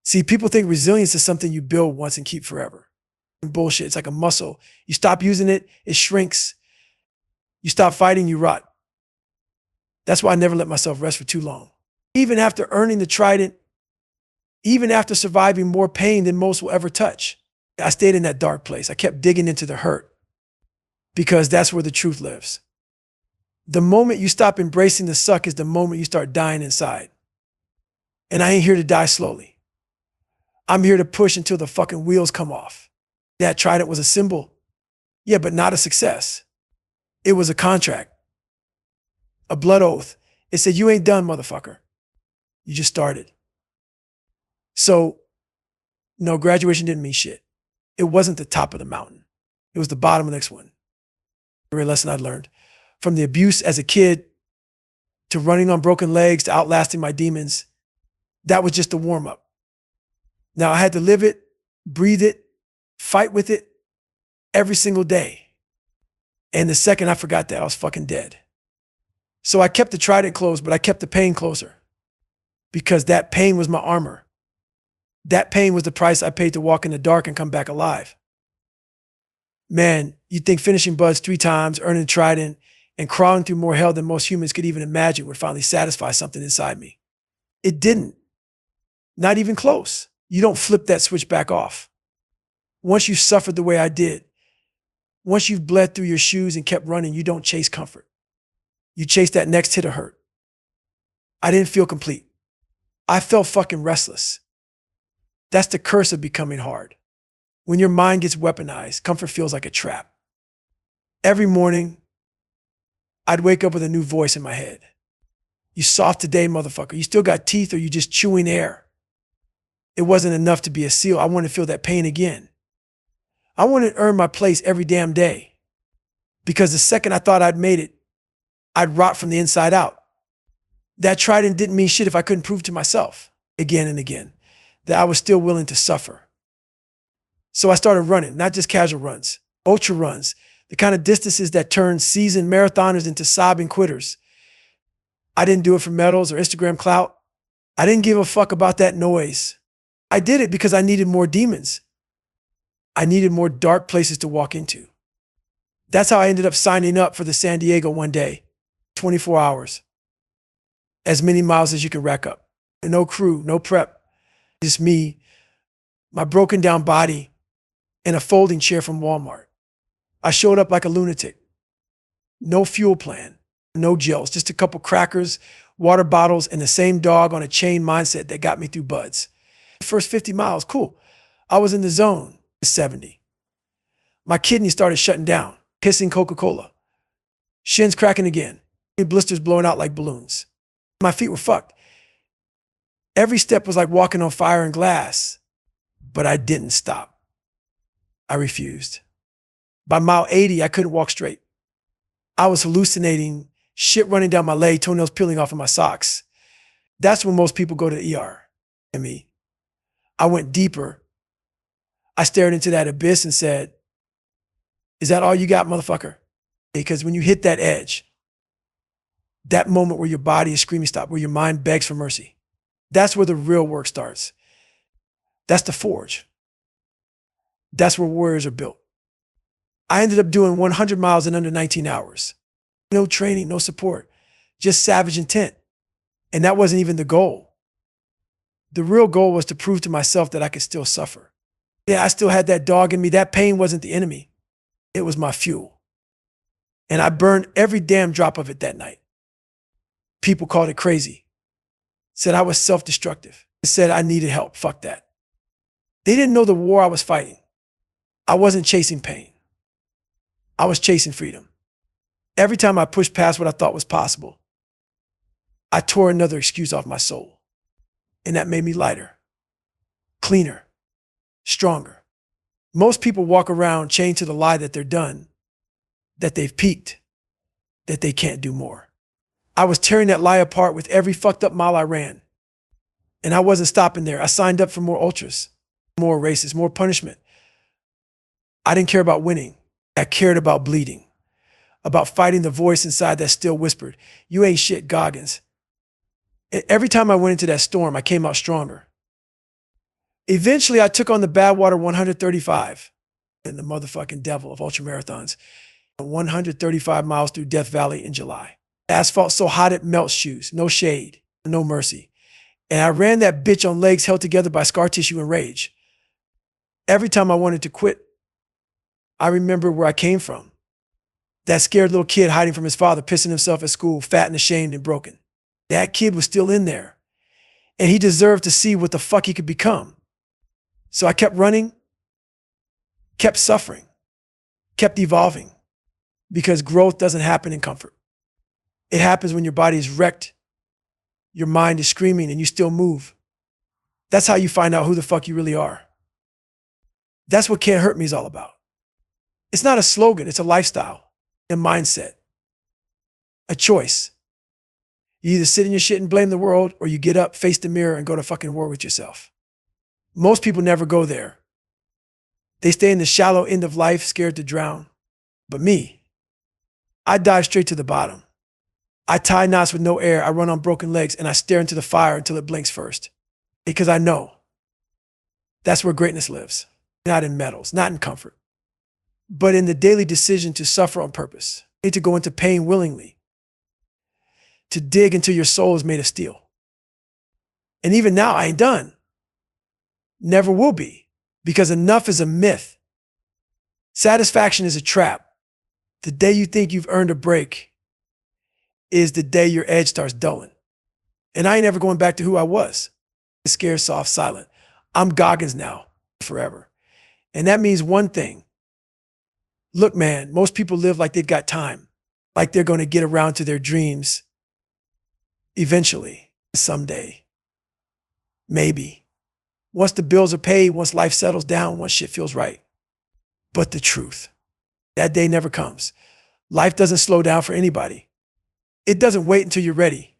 See, people think resilience is something you build once and keep forever. Bullshit. It's like a muscle. You stop using it, it shrinks. You stop fighting, you rot. That's why I never let myself rest for too long. Even after earning the trident, even after surviving more pain than most will ever touch, I stayed in that dark place. I kept digging into the hurt because that's where the truth lives. The moment you stop embracing the suck is the moment you start dying inside. And I ain't here to die slowly. I'm here to push until the fucking wheels come off. That trident was a symbol. Yeah, but not a success. It was a contract. A blood oath. It said, you ain't done, motherfucker. You just started. So, no, graduation didn't mean shit. It wasn't the top of the mountain. It was the bottom of the next one. A real lesson I'd learned. From the abuse as a kid to running on broken legs to outlasting my demons, that was just the warm-up. Now I had to live it, breathe it, fight with it every single day. And the second I forgot that, I was fucking dead. So I kept the trident closed, but I kept the pain closer because that pain was my armor. That pain was the price I paid to walk in the dark and come back alive. Man, you'd think finishing buds 3 times, earning the trident, and crawling through more hell than most humans could even imagine would finally satisfy something inside me. It didn't. Not even close. You don't flip that switch back off. Once you've suffered the way I did, once you've bled through your shoes and kept running, you don't chase comfort. You chase that next hit of hurt. I didn't feel complete. I felt fucking restless. That's the curse of becoming hard. When your mind gets weaponized, comfort feels like a trap. Every morning, I'd wake up with a new voice in my head. You soft today, motherfucker. You still got teeth or you just chewing air. It wasn't enough to be a SEAL. I wanted to feel that pain again. I wanted to earn my place every damn day. Because the second I thought I'd made it, I'd rot from the inside out. That trident didn't mean shit if I couldn't prove to myself again and again that I was still willing to suffer. So I started running, not just casual runs, ultra runs, the kind of distances that turn seasoned marathoners into sobbing quitters. I didn't do it for medals or Instagram clout. I didn't give a fuck about that noise. I did it because I needed more demons. I needed more dark places to walk into. That's how I ended up signing up for the San Diego one day, 24 hours. As many miles as you can rack up. No crew, no prep. Just me, my broken down body, and a folding chair from Walmart. I showed up like a lunatic. No fuel plan, no gels, just a couple crackers, water bottles, and the same dog on a chain mindset that got me through buds. First 50 miles, cool. I was in the zone. 70. My kidney started shutting down, pissing Coca-Cola. Shins cracking again. Blisters blowing out like balloons. My feet were fucked. Every step was like walking on fire and glass. But I didn't stop. I refused. By mile 80, I couldn't walk straight. I was hallucinating, shit running down my leg, toenails peeling off of my socks. That's when most people go to the ER. And me. I went deeper. I stared into that abyss and said, is that all you got, motherfucker? Because when you hit that edge, that moment where your body is screaming stop, where your mind begs for mercy, that's where the real work starts. That's the forge. That's where warriors are built. I ended up doing 100 miles in under 19 hours. No training, no support, just savage intent. And that wasn't even the goal. The real goal was to prove to myself that I could still suffer. Yeah, I still had that dog in me. That pain wasn't the enemy. It was my fuel. And I burned every damn drop of it that night. People called it crazy. Said I was self-destructive. Said I needed help. Fuck that. They didn't know the war I was fighting. I wasn't chasing pain. I was chasing freedom. Every time I pushed past what I thought was possible, I tore another excuse off my soul. And that made me lighter, cleaner, stronger. Most people walk around chained to the lie that they're done, that they've peaked, that they can't do more. I was tearing that lie apart with every fucked up mile I ran. And I wasn't stopping there. I signed up for more ultras, more races, more punishment. I didn't care about winning. I cared about bleeding, about fighting the voice inside that still whispered, "You ain't shit, Goggins." And every time I went into that storm, I came out stronger. Eventually, I took on the Badwater 135 and the motherfucking devil of ultramarathons. 135 miles through Death Valley in July. Asphalt so hot it melts shoes. No shade, no mercy. And I ran that bitch on legs held together by scar tissue and rage. Every time I wanted to quit, I remember where I came from. That scared little kid hiding from his father, pissing himself at school, fat and ashamed and broken. That kid was still in there. And he deserved to see what the fuck he could become. So I kept running, kept suffering, kept evolving. Because growth doesn't happen in comfort. It happens when your body is wrecked, your mind is screaming, and you still move. That's how you find out who the fuck you really are. That's what Can't Hurt Me is all about. It's not a slogan, it's a lifestyle, a mindset, a choice. You either sit in your shit and blame the world, or you get up, face the mirror, and go to fucking war with yourself. Most people never go there. They stay in the shallow end of life, scared to drown. But me, I dive straight to the bottom. I tie knots with no air, I run on broken legs, and I stare into the fire until it blinks first. Because I know that's where greatness lives. Not in medals, not in comfort, but in the daily decision to suffer on purpose, to go into pain willingly, to dig until your soul is made of steel. And even now, I ain't done. Never will be, because enough is a myth. Satisfaction is a trap. The day you think you've earned a break is the day your edge starts dulling. And I ain't ever going back to who I was. Scared, soft, silent. I'm Goggins now, forever. And that means one thing. Look, man, most people live like they've got time, like they're going to get around to their dreams eventually, someday, maybe. Once the bills are paid, once life settles down, once shit feels right. But the truth, that day never comes. Life doesn't slow down for anybody. It doesn't wait until you're ready.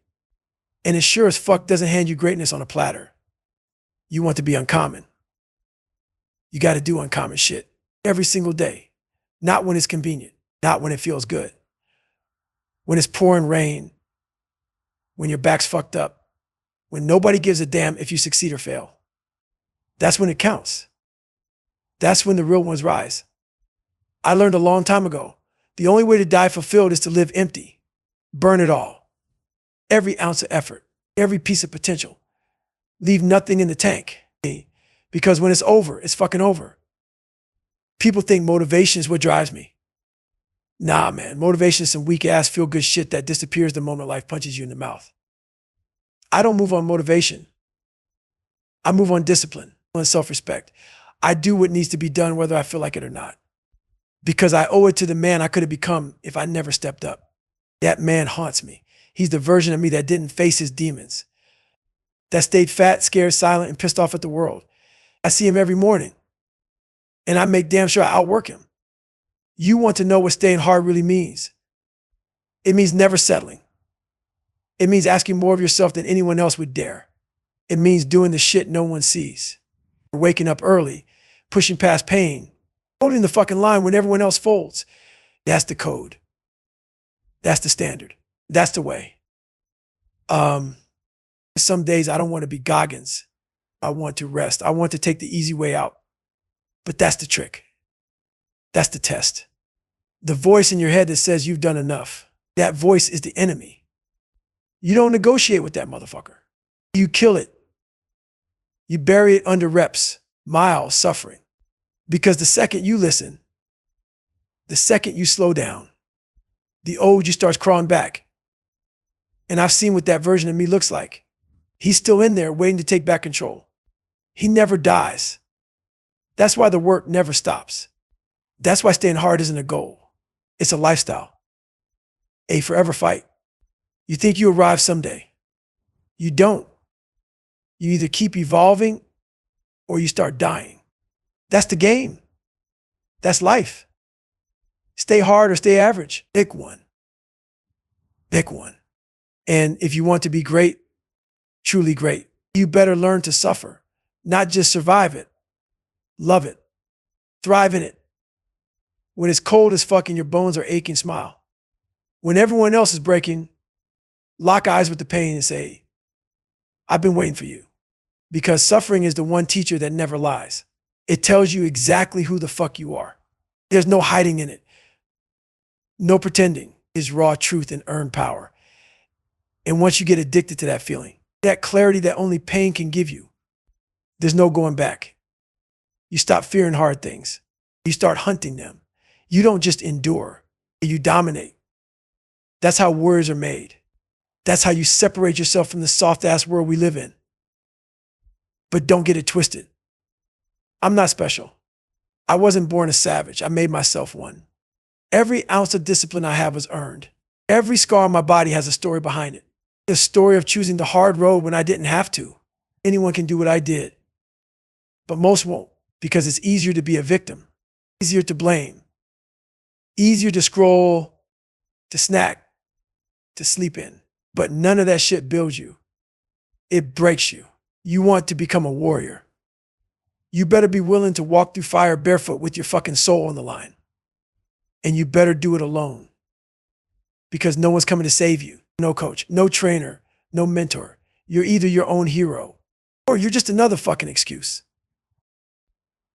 And it sure as fuck doesn't hand you greatness on a platter. You want to be uncommon. You got to do uncommon shit every single day. Not when it's convenient, not when it feels good. When it's pouring rain, when your back's fucked up, when nobody gives a damn if you succeed or fail. That's when it counts. That's when the real ones rise. I learned a long time ago, the only way to die fulfilled is to live empty. Burn it all. Every ounce of effort, every piece of potential. Leave nothing in the tank. Because when it's over, it's fucking over. People think motivation is what drives me. Nah, man, motivation is some weak ass feel good shit that disappears the moment life punches you in the mouth. I don't move on motivation. I move on discipline and self-respect. I do what needs to be done whether I feel like it or not. Because I owe it to the man I could have become if I never stepped up. That man haunts me. He's the version of me that didn't face his demons. That stayed fat, scared, silent, and pissed off at the world. I see him every morning. And I make damn sure I outwork him. You want to know what staying hard really means. It means never settling. It means asking more of yourself than anyone else would dare. It means doing the shit no one sees. Waking up early, pushing past pain, holding the fucking line when everyone else folds. That's the code. That's the standard. That's the way. Some days I don't want to be Goggins. I want to rest. I want to take the easy way out. But that's the trick. That's the test. The voice in your head that says you've done enough. That voice is the enemy. You don't negotiate with that motherfucker. You kill it. You bury it under reps, miles, suffering. Because the second you listen, the second you slow down, the old you starts crawling back. And I've seen what that version of me looks like. He's still in there waiting to take back control. He never dies. That's why the work never stops. That's why staying hard isn't a goal. It's a lifestyle, a forever fight. You think you arrive someday. You don't. You either keep evolving or you start dying. That's the game. That's life. Stay hard or stay average. Pick one. Pick one. And if you want to be great, truly great, you better learn to suffer, not just survive it. Love it. Thrive in it. When it's cold as fuck and your bones are aching, smile. When everyone else is breaking, lock eyes with the pain and say, I've been waiting for you. Because suffering is the one teacher that never lies. It tells you exactly who the fuck you are. There's no hiding in it. No pretending. It's raw truth and earned power. And once you get addicted to that feeling, that clarity that only pain can give you, there's no going back. You stop fearing hard things. You start hunting them. You don't just endure, you dominate. That's how warriors are made. That's how you separate yourself from the soft-ass world we live in. But don't get it twisted. I'm not special. I wasn't born a savage. I made myself one. Every ounce of discipline I have was earned. Every scar on my body has a story behind it. A story of choosing the hard road when I didn't have to. Anyone can do what I did. But most won't, because it's easier to be a victim, easier to blame, easier to scroll, to snack, to sleep in. But none of that shit builds you. It breaks you. You want to become a warrior. You better be willing to walk through fire barefoot with your fucking soul on the line. And you better do it alone. Because no one's coming to save you. No coach, no trainer, no mentor. You're either your own hero or you're just another fucking excuse.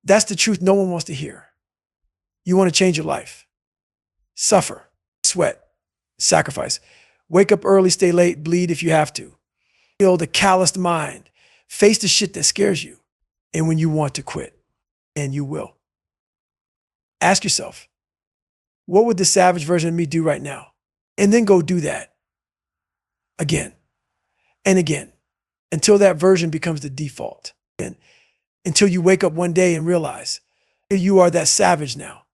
That's the truth no one wants to hear. You want to change your life. Suffer, sweat, sacrifice. Wake up early, stay late, bleed if you have to. Build a calloused mind. Face the shit that scares you. And when you want to quit, and you will. Ask yourself, what would the savage version of me do right now? And then go do that. Again and again, until that version becomes the default. And until you wake up one day and realize you are that savage now.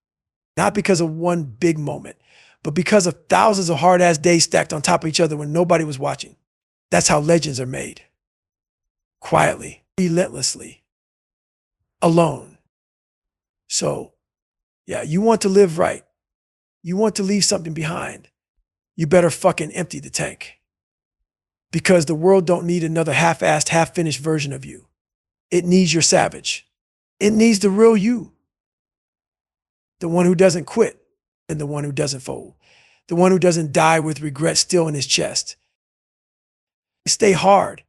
Not because of one big moment, but because of thousands of hard-ass days stacked on top of each other when nobody was watching. That's how legends are made. Quietly, relentlessly, alone. So, yeah, you want to live right. You want to leave something behind. You better fucking empty the tank. Because the world don't need another half-assed, half-finished version of you. It needs your savage. It needs the real you. The one who doesn't quit and the one who doesn't fold. The one who doesn't die with regret still in his chest. Stay hard